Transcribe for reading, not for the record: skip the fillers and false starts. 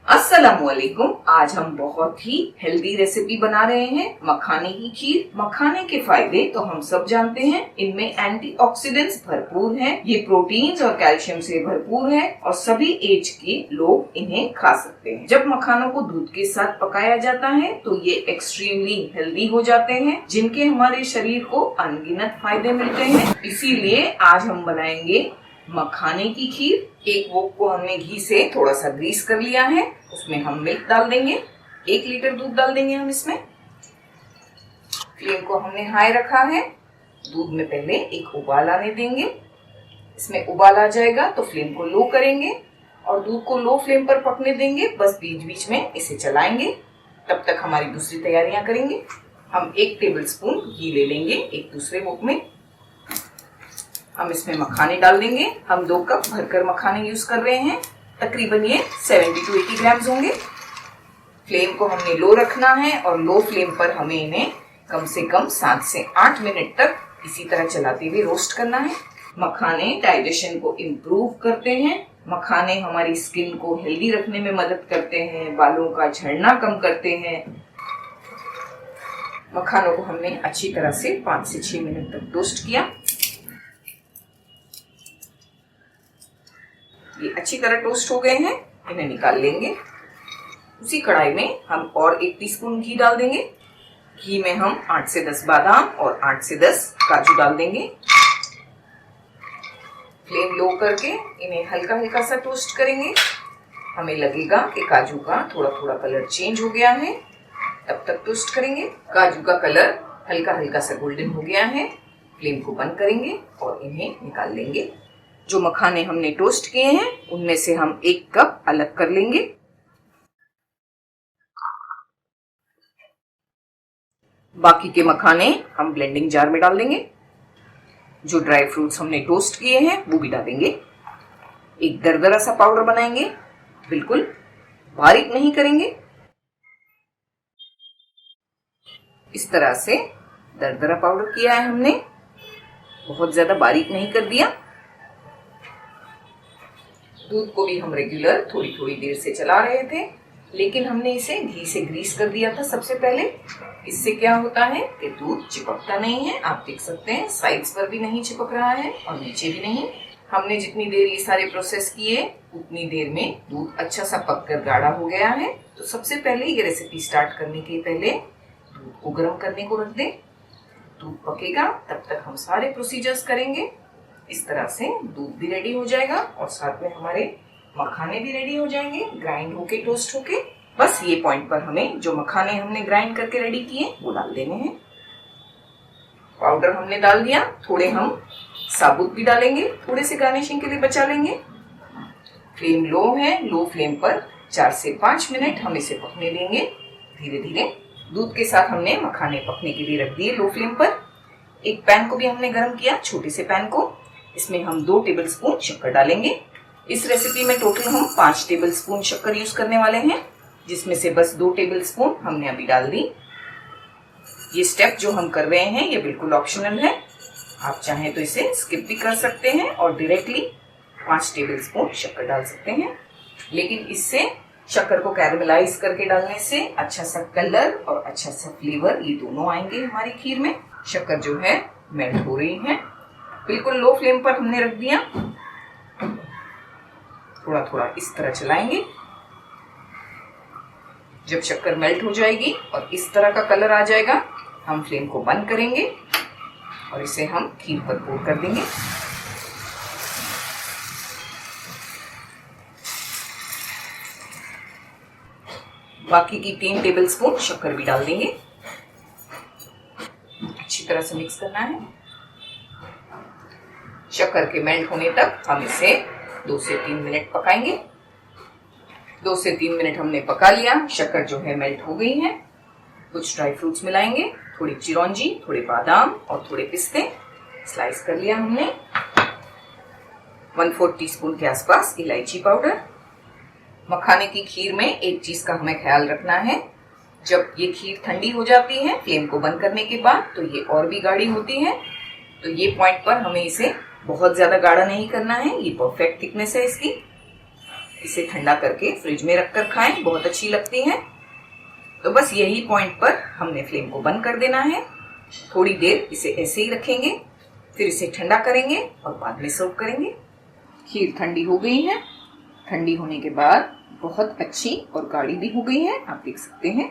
अस्सलामुअलैकुम। आज हम बहुत ही हेल्दी रेसिपी बना रहे हैं, मखाने की खीर। मखाने के फायदे तो हम सब जानते हैं, इनमें एंटीऑक्सीडेंट्स भरपूर हैं, ये प्रोटीन्स और कैल्शियम से भरपूर है और सभी एज के लोग इन्हें खा सकते हैं। जब मखानों को दूध के साथ पकाया जाता है तो ये एक्सट्रीमली हेल्दी हो जाते हैं, जिनके हमारे शरीर को अनगिनत फायदे मिलते हैं। इसीलिए आज हम बनाएंगे मखाने की खीर। एक वोक को हमने घी से थोड़ा सा ग्रीस कर लिया है, उसमें हम मिल्क डाल देंगे। 1 लीटर दूध डाल देंगे हम इसमें। फ्लेम को हमने हाई रखा है। दूध में पहले एक उबाल आने देंगे। इसमें उबाल आ जाएगा तो फ्लेम को लो करेंगे और दूध को लो फ्लेम पर पकने देंगे। बस बीच बीच में इसे चलाएंगे। तब तक हमारी दूसरी तैयारियां करेंगे। हम 1 टेबल स्पून घी ले लेंगे एक दूसरे वोक में। हम इसमें मखाने डाल देंगे। हम 2 कप भरकर मखाने यूज कर रहे हैं। तकरीबन ये 70 to 80 ग्राम्स होंगे। फ्लेम को हमने लो रखना है और लो फ्लेम पर हमें इन्हें कम से कम 7 से 8 मिनट तक इसी तरह चलाते हुए रोस्ट करना है। मखाने डाइजेशन को इम्प्रूव करते हैं। मखाने हमारी स्किन को हेल्दी रखने में मदद करते हैं, बालों का झड़ना कम करते हैं। मखानों को हमने अच्छी तरह से 5 से 6 मिनट तक टोस्ट किया। ये अच्छी तरह टोस्ट हो गए हैं, इन्हें निकाल लेंगे। उसी कढ़ाई में हम और 1 टीस्पून घी डाल देंगे। घी में हम 8 से 10 बादाम और 8 से 10 काजू डाल देंगे। फ्लेम लो करके इन्हें हल्का हल्का सा टोस्ट करेंगे। हमें लगेगा कि काजू का थोड़ा थोड़ा कलर चेंज हो गया है, तब तक टोस्ट करेंगे। काजू का कलर हल्का हल्का सा गोल्डन हो गया है। फ्लेम को बंद करेंगे और इन्हें निकाल लेंगे। जो मखाने हमने टोस्ट किए हैं उनमें से हम 1 कप अलग कर लेंगे। बाकी के मखाने हम ब्लेंडिंग जार में डाल देंगे। जो ड्राई फ्रूट्स हमने टोस्ट किए हैं वो भी डालेंगे। एक दरदरा सा पाउडर बनाएंगे, बिल्कुल बारीक नहीं करेंगे। इस तरह से दरदरा पाउडर किया है हमने, बहुत ज्यादा बारीक नहीं कर दिया। दूध को भी हम रेगुलर थोड़ी थोड़ी देर से चला रहे थे, लेकिन हमने इसे घी से ग्रीस कर दिया था सबसे पहले। इससे क्या होता है कि दूध चिपकता नहीं है। आप देख सकते हैं साइड्स पर भी नहीं चिपक रहा है और नीचे भी नहीं। हमने जितनी देर ये सारे प्रोसेस किए उतनी देर में दूध अच्छा सा पककर गाढ़ा हो गया है। तो सबसे पहले ये रेसिपी स्टार्ट करने के पहले दूध को गर्म करने को रख दें। दूध पकेगा तब तक हम सारे प्रोसीजर्स करेंगे। इस तरह से दूध भी रेडी हो जाएगा और साथ में हमारे मखाने भी रेडी हो जाएंगे, ग्राइंड होके टोस्ट होके। बस ये पॉइंट पर हमें जो मखाने हमने ग्राइंड करके रेडी किए वो डाल देने हैं। पाउडर हमने डाल दिया, थोड़े हम साबुत भी डालेंगे, थोड़े से गार्निशिंग के लिए बचा लेंगे। फ्लेम लो है, लो फ्लेम पर 4 से 5 मिनट हम इसे पकने देंगे धीरे धीरे। दूध के साथ हमने मखाने पकने के लिए रख दिए लो फ्लेम पर। एक पैन को भी हमने गर्म किया, छोटे से पैन को। इसमें हम 2 टेबल स्पून शक्कर डालेंगे। इस रेसिपी में टोटल हम 5 टेबल स्पून शक्कर यूज करने वाले हैं, जिसमें से बस 2 टेबल स्पून हमने अभी डाल दी। ये स्टेप जो हम कर रहे हैं ये बिल्कुल ऑप्शनल है। आप चाहें तो इसे स्किप भी कर सकते हैं और डायरेक्टली 5 टेबल स्पून शक्कर डाल सकते हैं। लेकिन इससे शक्कर को कैरमलाइज करके डालने से अच्छा सा कलर और अच्छा सा फ्लेवर ये दोनों आएंगे हमारी खीर में। शक्कर जो है मेल्ट हो रही है, बिल्कुल लो फ्लेम पर हमने रख दिया। थोड़ा थोड़ा इस तरह चलाएंगे। जब शक्कर मेल्ट हो जाएगी और इस तरह का कलर आ जाएगा, हम फ्लेम को बंद करेंगे और इसे हम खीर पर पोर कर देंगे। बाकी की 3 टेबल स्पून शक्कर भी डाल देंगे। अच्छी तरह से मिक्स करना है। शक्कर के मेल्ट होने तक हम इसे 2 से 3 मिनट पकाएंगे। 2 से 3 मिनट हमने पका लिया। शक्कर जो है मेल्ट हो गई है। कुछ ड्राई फ्रूट्स मिलाएंगे, थोड़ी चिरौंजी, थोड़े बादाम और थोड़े पिस्ते स्लाइस कर लिया हमने। 1/4 टीस्पून के आसपास इलायची पाउडर। मखाने की खीर में एक चीज का हमें ख्याल रखना है, जब ये खीर ठंडी हो जाती है फ्लेम को बंद करने के बाद तो ये और भी गाढ़ी होती है। तो ये पॉइंट पर हमें इसे बहुत ज्यादा गाढ़ा नहीं करना है। ये परफेक्ट थिकनेस है इसकी। इसे ठंडा करके फ्रिज में रखकर खाएं, बहुत अच्छी लगती हैं। तो बस यही पॉइंट पर हमने फ्लेम को बंद कर देना है। थोड़ी देर इसे ऐसे ही रखेंगे, फिर इसे ठंडा करेंगे और बाद में सर्व करेंगे। खीर ठंडी हो गई है। ठंडी होने के बाद बहुत अच्छी और गाढ़ी भी हो गई है, आप देख सकते हैं।